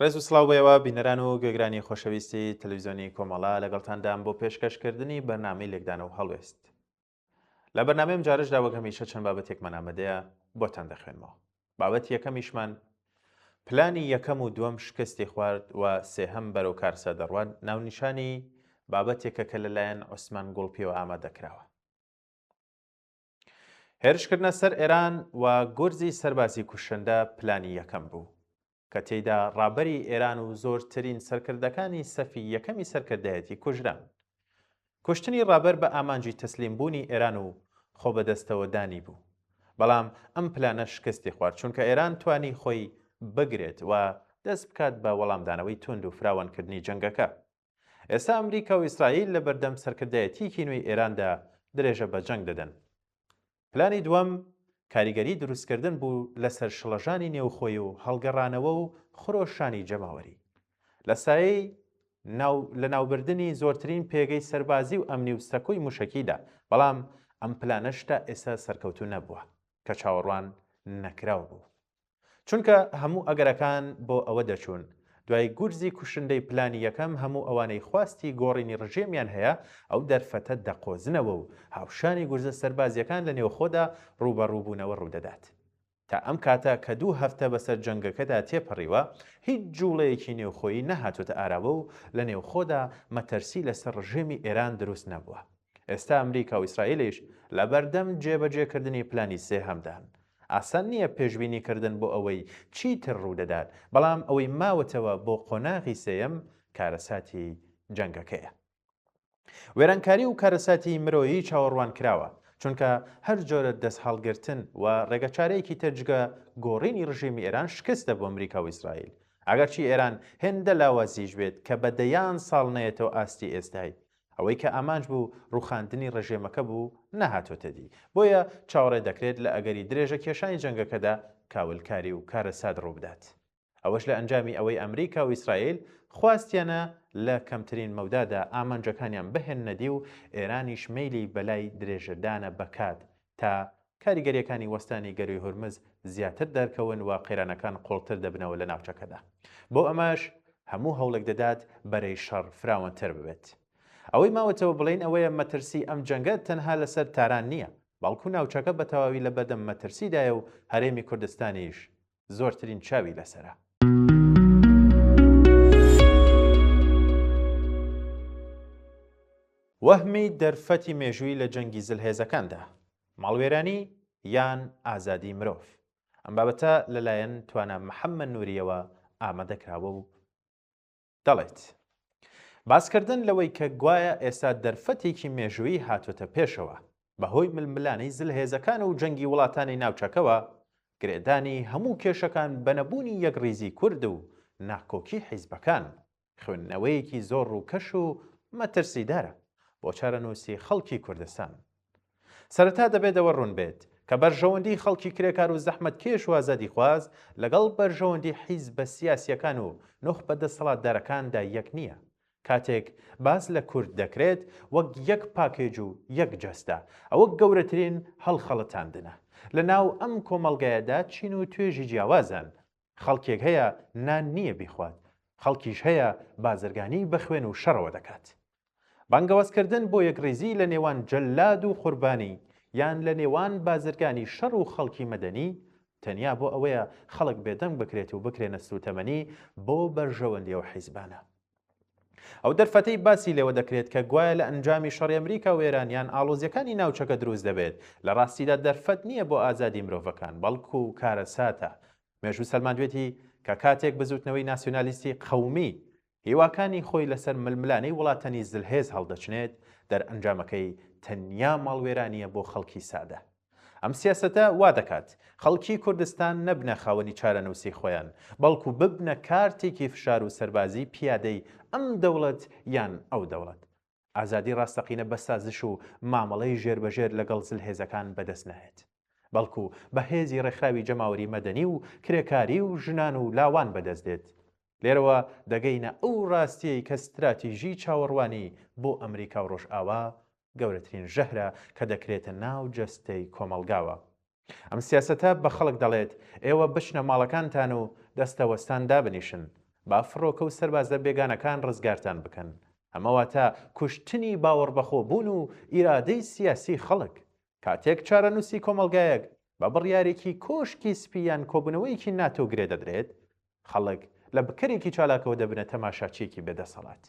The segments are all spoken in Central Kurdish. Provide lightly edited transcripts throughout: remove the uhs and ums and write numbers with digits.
ڕێز و سڵاوبەوە بینەران و گوێگرانی خۆشەویستی تەلەڤیزیۆنی کۆمەڵا لەگەڵتاندام بۆ پێشکەشکردنی بەرنامەی لێکدانە و هەڵوێست. لە بەرنامەم جارشدا وەک هەمیشە چەند بابەتێکمان ئامادەیە بۆتان دەخوێنمەوە. بابەت یەکەمیشمان پلانی یەکەم و دووەم شکستی خوارد و سێهەم بەرەو کارسە دەڕوان ناونیشانی بابەتێکە کە لەلایەن عوسمان گوڵپیەوە ئامادەکراوە. هێرشکردنە سەر ئێران و گورزی سەربازی کوشندە پلانی یەکەم بوو کە تێیدا ڕابەری ئێران و زۆرترین سەرکردەکانی سەفی یەکەمی سەرکردایەتی کوژران. کوشتنی ڕابەر بە ئامانجی تەسلیمبوونی ئێران و خۆبەدەستەوەدانی بوو. بەڵام ئەم پلانە شکستی خوارد چونکە ئێران توانی خۆی بگرێت و دەست بکات بە وەڵامدانەوەی تند و فراوانکردنی جەنگەکە. ئێستا ئەمریکا و ئیسرائیل لە بەردەم سەرکردایەتیکی نوێی ئێراندا درێژە بە جەنگ دەدەن. پلانی دووەم کاریگەری دروستکردن بوو لەسەر شڵەژانی نێوخۆی و هەڵگەڕانەوە و خڕۆشانی جەماوەری لە سایەی لە ناوبردنی زۆرترین پێگەی سەربازی و ئەمنی و سەکۆی موشەکیدا. بەڵام ئەم پلانەشتا ئێستا سەرکەوتو نەبووە کە چاوەڕوان نەکراو بوو چونکە هەموو ئەگەرەکان بۆ ئەوە دەچوون دوای گورزی کوشندەی پلانی یەکەم هەموو ئەوانەی خواستی گۆڕینی ڕژێمیان هەیە ئەو دەرفەتە دەقۆزنەوە و هاوشانی گورزە سەربازیەکان لە نێوخۆدا ڕوبەڕووبوونەوە ڕوودەدات. تا ئەم کاتە کە 2 هەفتە بەسەر جەنگەکەدا تێپەڕیوە هیچ جوڵەیەکی نێوخۆیی نەهاتوتە ئاراوە و لە نێوخۆدا مەتەرسی لەسەر ڕژێمی ئێران دروست نەبووە. ئێستا ئەمریکا و ئیسرائیلیش لە بەردەم جێبەجێکردنی پلانی سێهەمدان. ئاسان نییە پێشبینیکردن بۆ ئەوەی چیتر ڕوودەدات، بەڵام ئەوەی ماوەتەوە بۆ قۆناغی سێیەم کارەساتی جەنگەکەیە. وێرانکاری و کارەساتی مرۆیی چاوەڕوان کراوە چونکە هەر جۆرە دەست هەڵگرتن و ڕێگەچارەیەکی تەجگە گۆڕینی ڕژێمی ئێران شکستە بۆ ئەمریکا و ئیسرائیل. ئەگەرچی ئێران هێندە لاوازیش بێت کە بە دەیان ساڵ نەیەتەوە ئاستی ئێستای، ئەوەی کە ئامانج بوو ڕوخاندنی ڕژێمەکە بوو نەهاتۆتە دی. بۆیە چاوەڕێ دەکرێت لە ئەگەری درێژە کێشانی جەنگەکەدا کاولکاری و کارەسات ڕووبدات. ئەوەش لە ئەنجامی ئەوەی ئەمریکا و ئیسرائیل خواستیانە لە کەمترین مەودادا ئامانجەکانیان بهێن نەدی و ئێرانیش مەیلی بەلای درێژەدانە بەکات تا کاریگەریەکانی وەستانی گەروی هورمز زیاتر دەرکەون و قەیرانەکان قوڵتر دەبنەوە لە ناوچەکەدا. بۆ ئەماش هەموو هەوڵێک دەدات بەرەی شەڕ فراوانتر ببێت. ئەوەی ماوەتەوە بڵین ئەوەیە مەترسی ئەم جەنگە تەنها لەسەر تاران نییە، بەڵکو ناوچەکە بە تەواوی لە بەردەم مەترسیدایە و هەرێمی کوردستانیش زۆرترین چاوی لەسەرە. وەهمی دەرفەتی مێژووی لە جەنگی زلهێزەکاندا، ماڵوێرانی یان ئازادی مرۆڤ. ئەم بابەتە لەلایەن توانە محەممەد نووریەوە ئامادەکراوە و دەڵێت باسکردن لەوەی کە گوایە ئێستا دەرفەتێکی مێژووی هاتوۆتە پێشەوە بەهۆی ململانەی زلهێزەکان و جەنگی وڵاتانی ناوچەکەوە، گرێدانی هەموو کێشەکان بەنەبوونی یەکڕیزی کورد و ناکۆکی حیزبەکان خوێندنەوەیەکی زۆر ڕووکەش و مەترسیدارە بۆ چارەنووسی خەڵکی کوردستان. سەرەتا دەبێتەوە ڕوون بێت کە بەرژەوەندی خەڵکی کرێکار و زەحمەت کێش و ئازادی خواز لەگەڵ بەرژەوەندی حیزبە سیاسیەکان و نوخبە دەسەڵاتدارەکاندا یەک نییە. کاتێک باس لە کورد دەکرێت وەک یەک پاکێج و یەک جەستە، ئەوە گەورەترین هەڵخەڵەتاندنە. لە ناو ئەم کۆمەڵگایەدا چین و توێژی جیاوازن. خەڵکێک هەیە نان نییە بیخوات، خەڵکیش هەیە بازرگانی بەخوێن و شەڕەوە دەکات. بانگەوازکردن بۆ یەکڕێزی لە نێوان جەلاد و قوربانی یان لە نێوان بازرگانی شەڕ و خەڵکی مەدەنی تەنیا بۆ ئەوەیە خەڵک بێدەنگ بکرێت و بکرێنە سوتەمەنی بۆ بەرژەوەندی و حیزبانە. ئەو دەرفەتەی باسی لێوە دەکرێت کە گوایە لە ئەنجامی شەڕی ئەمریکا و ئێرانیان ئاڵۆزیەکانی ناوچەکە دروست دەبێت. لە ڕاستیدا دەرفەت نییە بۆ ئازادی مرۆڤەکان، بەڵکو و کارەساتە. مێژوو سەلماندوێتی کە کاتێک بزوتنەوەی ناسیۆنالیستی قەومی هیواکانی خۆی لەسەر ململانەی وڵاتانی زلهێز هەڵدەچنێت، دەرئەنجامەکەی تەنیا ماڵوێرانیە بۆ خەڵکی سادە. ئەم سیاسەتە وا دەکات خەڵکی کوردستان نەبنە خاوەنی چارەنووسی خۆیان، بەڵکو ببنە کارتێکی فشار و سەربازی پیادەی ئەم دەوڵەت یان ئەو دەوڵەت. ئازادی ڕاستەقینە بە سازش و مامەڵەی ژێربەژێر لەگەڵ زلهێزەکان بەدەست نایێت، بەڵکو بە هێزی ڕێکخراوی جەماوەری مەدەنی و کرێکاری و ژنان و لاوان بەدەست دێت. لێرەوە دەگەینە ئەو ڕاستیەی کە ستراتیژی چاوەڕوانی بۆ ئەمریکا و ڕۆژئاوا گەورەترین ژەهرە کە دەکرێتە ناو جەستەی کۆمەڵگاوە. ئەم سیاسەتە بە خەڵک دەڵێت ئێوە بچنە ماڵەکانتان و دەستەوەستان دابنیشن، با فڕۆکە و سەربازە بێگانەکان ڕزگارتان بکەن. ئەمەوە تا کوشتنی باوەڕ بەخۆبوون و ئیرادەی سیاسی خەڵک. کاتێک چارەنووسی کۆمەڵگایەک بە بڕیارێکی کۆشکی سپیان کۆبوونەوەیکی ناتۆ گرێ دەدرێت، خەڵک لە بکەرێکی چالاکەوە دەبنە تەماشاچێکی بێدەسەڵات.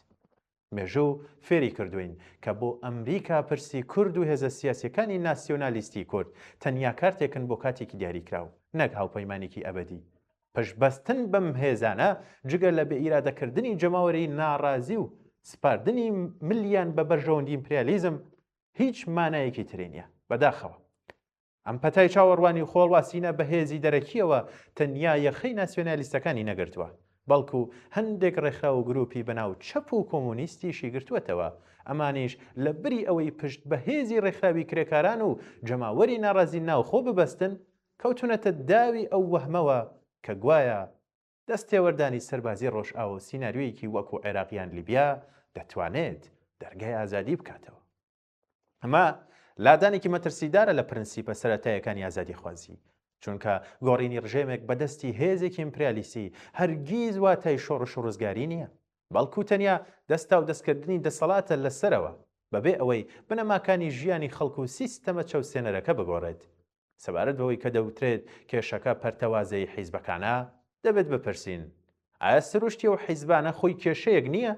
مێژوو فێری کردوین کە بۆ ئەمریکا پرسی کورد و هێزە سیاسیەکانی ناسیۆنالیستی کورد تەنیا کارتێکن بۆ کاتێکی دیاریکراو، نەک هاوپەیمانێکی ئەبەدی. پشتبەستن بەم هێزانە جگە لە بێ ئیرادەکردنی جەماوەری ناڕازی و سپاردنی ملیان بە بەرژەوەندی ئیمپریالیزم هیچ مانایەکی ترێ نییە. بەداخەوە ئەم پەتای چاوەڕوانی خۆڵواسینە بە هێزی دەرەکیەوە تەنیا یەخەی ناسیۆنالیستەکانی نەگرتووە، بەڵکو هەندێک ڕێکخرا و گروپی بەناو چەپ و کۆمونیستیشی گرتووەتەوە. ئەمانیش لە بری ئەوەی پشت بە هێزی ڕێکخراوی کرێکاران و جەماوەری ناڕازی ناوخۆ ببەستن کەوتونەتە داوی ئەو وەهمەوە کە گوایە دەستێوەردانی سەربازی ڕۆژئاوە سیناریۆیەکی وەکو عێراقیان لیبیا دەتوانێت دەرگای ئازادی بکاتەوە. ئەمە لادانێکی مەترسیدارە لە پرەنسیپە سەرەتایەکانی ئازادی خوازی، چونکە گۆڕینی ڕژێمێک بەدەستی هێزێکی ئیمپریالیستی هەرگیز واتای شۆڕش و ڕزگاری نییە، بەڵکو تەنیا دەستا و دەستکردنی دەسەڵاتە لەسەرەوە بەبێ ئەوەی بنەماکانی ژیانی خەڵک و سیستەمە چەوسێنەرەکە بگۆڕێت. سەبارەت بەوەی کە دەوترێت کێشەکە پەرتەوازەی حیزبەکانە دەبێت بپرسین، ئایا سروشتی و حیزبانە خۆی کێشەیەک نییە؟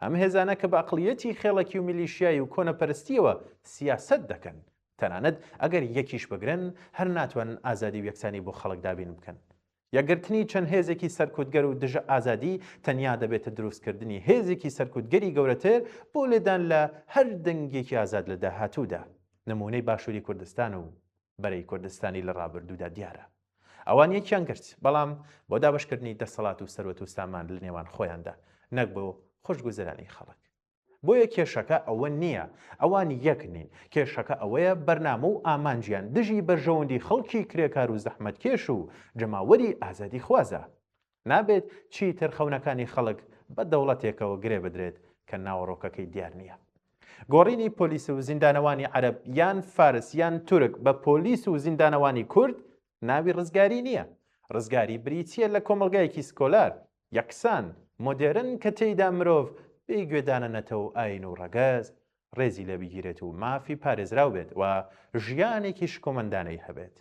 ئەم هێزانە کە بە ئەقڵیەتی خێڵەکی و میلیشیایی و کۆنەپەرستیەوە سیاست دەکەن، تەنانەت ئەگەر یەکیش بگرن هەر ناتوانن ئازادی و یەکسانی بۆ خەڵک دابین بکەن. یەکگرتنی چەند هێزێکی سەرکوتگەر و دژە ئازادی تەنیا دەبێتە دروستکردنی هێزێکی سەرکوتگەری گەورەتر بۆ لێدان لە هەر دەنگێکی ئازاد لە داهاتوودا. نمونەی باشووری کوردستان و بەرەی کوردستانی لە ڕابردوودا دیارە. ئەوان یەکیان گرت، بەڵام بۆ دابشکردنی دەسەڵات و سەروەت و سامان لە نێوان خۆیاندا، نەک بۆ خۆشگوزەرانی خەڵک. بۆیە کێشەکە ئەوە نییە، ئەوان یەک نین. کێشەکە ئەوەیە بەرنامە و ئامانجیان دژی بەرژەوەندی خەڵکی کرێکار و زەحمەتکێش و جەماوەری ئازادی خوازە. نابێت چیتر خەونەکانی خەڵک بە دەوڵەتێکەوە گرێ بدرێت کە ناوەڕۆکەکەی دیار نییە. گۆڕینی پۆلیس و زیندانەوانی عەرەب یان فارس یان تورک بە پۆلیس و زیندانەوانی کورد ناوی ڕزگاری نییە. ڕزگاری بریتیە لە کۆمەڵگایەکی سکۆلار یەکسان مۆدێرن کە تێیدا مرۆڤ بێ گوێدانەنەتەوە ئاین و ڕەگەز ڕێزی لە بیگیرێت و مافی پارێزراو بێت و ژیانێکی شکۆمەندانەی هەبێت.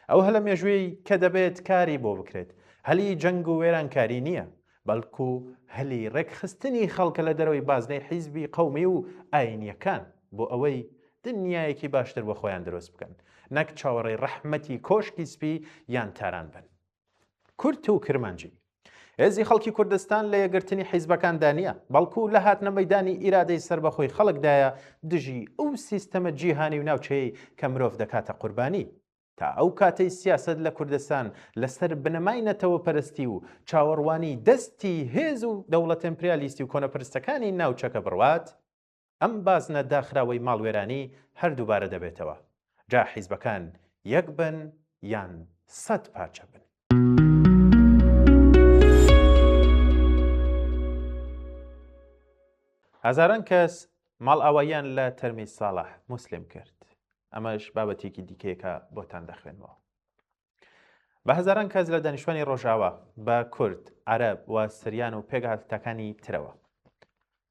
ئەو هەلە مێژووی کە دەبێت کاری بۆ بکرێت هەلی جەنگ و وێرانکاری نییە، بەڵکو هەلی ڕێکخستنی خەڵکە لە دەرەوەی بازنەی حیزبی قەومی و ئاینیەکان بۆ ئەوەی دنیایەکی باشتر بۆ خۆیان دروست بکەن، نەک چاوەڕێی ڕەحمەتی کۆشکی سپی یان تاران بن. کورد و کرمانجی هێزی خەڵکی کوردستان لە یەکگرتنی حیزبەکاندا نییە، بەڵکو لە هاتنە مەیدانی ئیرادەی سەربەخۆی خەڵکدایە دژی ئەو سیستەمە جیهانی و ناوچەیە کە مرۆڤ دەکاتە قوربانی. تا ئەو کاتەی سیاست لە کوردستان لەسەر بنەمای نەتەوە پەرستی و چاوەڕوانی دەستی هێز و دەوڵەت ئیمپریالیستی و کۆنەپەرستەکانی ناوچەکە بڕوات، ئەم بازنە داخراوەی ماڵوێرانی هەردووبارە دەبێتەوە. جا حیزبەکان یەک بن یان 100 پارچە بن. هەزاران کەس ماڵ ئاواییان لە تەرمی ساڵح موسلیم کرد. ئەمەش بابەتێکی دیکەیەکە بۆتان دەخوێنەوە. بە هەزاران کەس لە دانیشتوانی ڕۆژاوە بە کورد، عەرەب و سریان و پێگهاتەکانی ترەوە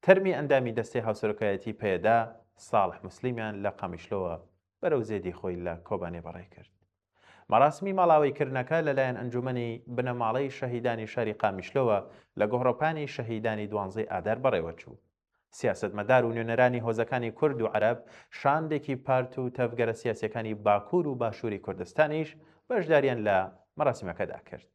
تەرمی ئەندامی دەستەی هاوسەرۆکایەتی پێدا ساڵح موسلیمیان لە قەمیشلەوە بەرەو زێدی خۆی لە کۆبانێ بەڕێ کرد. مەراسمی ماڵاویکردنەکە لەلایەن ئەنجومەنی بنەماڵەی شەهیدانی شاری قامیشلەوە لە گۆڕۆپانی شەهیدانی 12 ئادار بەڕێوە چوو. سیاسەتمەدار و نوێنەرانی هۆزەکانی کورد و عەرەب، شاندێکی پارت و تەفگەرە سیاسیەکانی باکوور و باشووری کوردستانیش بەشداریان لە مەراسیمەکەدا کرد.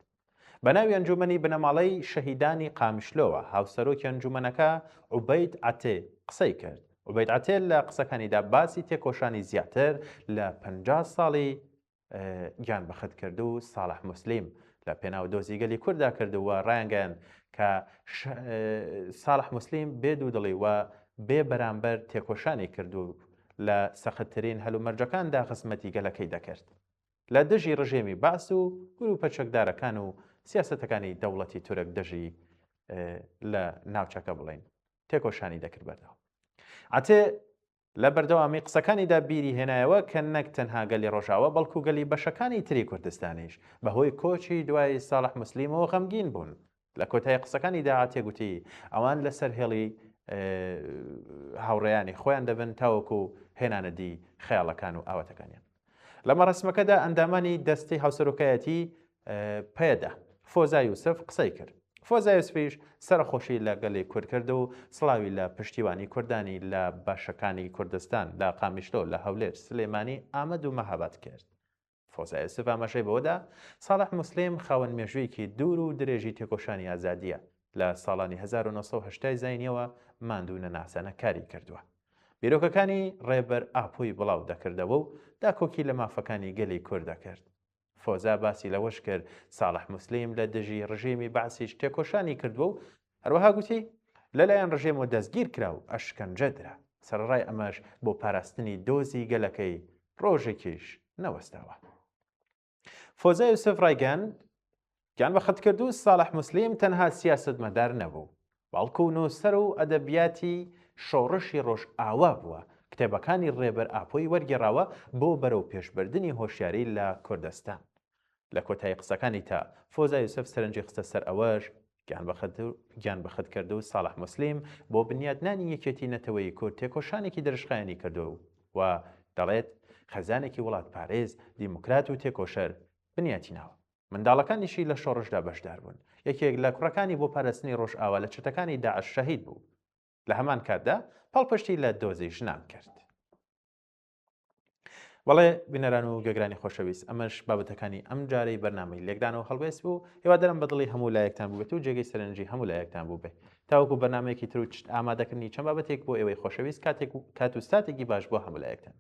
بە ناوی ئەنجومەنی بنەماڵەی شەهیدانی قامیشلۆوە هاوسەرۆکی ئەنجومەنەکە عوبەید عەتێ قسەی کرد. عوبەید عەتێ لە قسەکانیدا باسی تێکۆشانی زیاتر لە 50 ساڵی گیان بەخت کرد و ساڵح موسلیم لە پێناو دۆزیگەلی کووردا کردووە ڕایانگەیان کە ساڵح موسلیم بێ دوودڵی و بێ بەرامبەر تێکۆشانی کردو لە سەختترین هەلومەرجەکاندا خزمەتی گەلەکەی دەکرد. لە دژی ڕژێمی باس و گروپە چەکدارەکان و سیاسەتەکانی دەوڵەتی تورک دژی لە ناوچەکە بڵین تێکۆشانی دەکرد بەردەوام. عەتێ لە بەردەوامی قسەکانیدا بیری هێنایەوە کە نەک تەنها گەلی ڕۆژاوە بەڵکو گەلی بەشەکانی تری کوردستانیش بەهۆی کۆچی دوای ساڵح موسلیمەوە غەمگین بوون لە کۆتایی قسەکانی داهاتێ گوتی ئەوان لەسەر هێڵی هاوڕێیانی خۆیان دەبن تاوەکو هێنانەدی خەیاڵەکان و ئاواتەکانیان. لە مەڕسمەکەدا ئەندامانی دەستی هاوسەرۆکایەتی پێدا فۆزا یوسف قسەی کرد. فۆزا یوسفیش سەرخۆشی لە گەڵی کورد کرد و سڵاوی لە پشتیوانی کوردانی لە باشەکانی کوردستان لە قامیشلۆ لە هەولێر سلێمانی ئامەد و مەهاباد کرد. فۆزا یوسف ئاماژەی بەوەدا ساڵح موسلیم خاوەن مێژوویەکی دوور و درێژی تێکۆشانی ئازادیە لە ساڵانی 1970 زاینیەوە ماندوو نەناسانە کاری کردووە. بیرۆکەکانی ڕێبەر ئاپۆی بڵاو دەکردەوە و داکۆکی لە مافەکانی گەلی کورد دەکرد. فۆزا باسی لەوەش کرد ساڵح موسلیم لە دژی ڕژێمی باسیش تێکۆشانی کردووە و هەروەها گوتی لەلایەن ڕژێمەوە دەستگیر کرا و ئەشکەنجەدرا. سەرڕای ئەمەش بۆ پاراستنی دۆزی گەلەکەی ڕۆژێکیش نەوەستاوە. فۆزا یوسف ڕایگەاند گیان بە خەتکردو ساڵح موسلیم تەنها سیاسەتمەدار نەبوو، بەڵکو و نووسەر و ئەدەبیاتی شۆڕشی ڕۆژ ئاوا بووە. کتێبەکانی ڕێبەر ئاپۆی وەرگێڕاوە بۆ بەرەو پێشبردننی هۆشیاری لە کوردستان. لە کۆتایی قسەکانی تا فۆزا یوسف سەرنجی خستە سەر ئەوەش گیان بەخت کرد و ساڵح موسلیم بۆ بنیادنانی یەکێتی نەتەوەی کورد تێکۆشانێکی دەرشقایانی کردو و دەڵێت خەزانێکی وڵات پارێز دیموکرات و تێکۆشەر بنیاتینەوە. منداڵەکانیشی لە شۆڕشدا بەشدار بوون. یەکێک لە کوڕەکانی بۆ پاراستنی ڕۆژ ئاوا لە چەتەکانی داعش شەهید بوو. لە هەمان کاتدا پاڵپشتی لە دۆزی ژنان کرد. وەڵێ بینەران و گوێگرانی خۆشەویست، ئەمەش بابەتەکانی ئەم جارەی بەرنامەی لێکدانەوە هەڵوێست بوو. هیوادارم بەدڵی هەموو لایەکتان بووبێت و جێگەی سەرنجی هەموو لایەکتان بووبێ. تاوەکو بەرنامەیەکی تر و ئامادەکردنی چەند بابەتێک بۆ ئێوەی خۆشەویست کات و ساتێکی باش بۆ هەموو لایەکتان.